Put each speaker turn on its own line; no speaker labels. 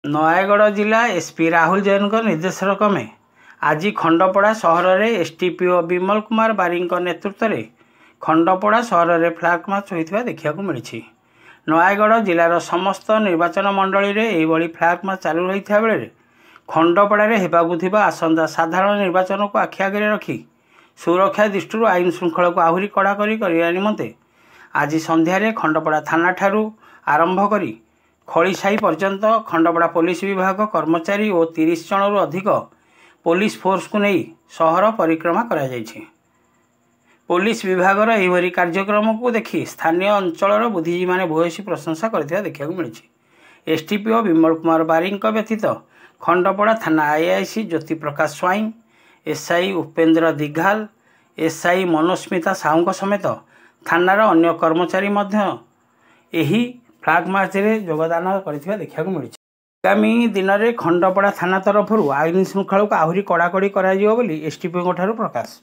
नयागढ़ जिला एसपी राहुल जैन निर्देश क्रमे आज खंडपड़ा सहर में एसडीपीओ विमल कुमार बारी नेतृत्व में खंडपड़ा सहर में फ्लैग मार्च होता देखा मिली। नयागढ़ जिलार समस्त निर्वाचन मंडली में यह फ्लैग मार्च चालू रही बेले खंडपड़ा होगा आसंता साधारण निर्वाचन को आखि आगे रखी सुरक्षा दृष्टि आईन श्रृंखला को आहरी कड़ाकड़ी करने निमंते आज संध्यारे खंडपड़ा थाना ठारू आरंभ करी खड़ीसाही पर्यंत खंडपड़ा पुलिस विभाग कर्मचारी और 30 जनरू अधिक पुलिस फोर्स को नहीं सहर परिक्रमा करा जायछि। पुलिस विभाग यह कार्यक्रम को देखि स्थानीय अंचल बुद्धिजीवी माने भूयसी प्रशंसा करथिबा देखा मिली। एसडीपीओ विमल कुमार बारी व्यतीत खंडपड़ा थाना आईआईसी ज्योति प्रकाश स्वाई, एसआई उपेन्द्र दिघाल, एसआई मनोस्मिता साहू समेत थानार अन्य कर्मचारी यही फ्लैग मार्च रे योगदान करथिबा देखा मिली। आगामी दिन में खंडपड़ा थाना तरफ आईन श्रृंखला को आहरी कड़ाकड़ी करा जिवो बोली एसडीपीओ ठारू प्रकाश।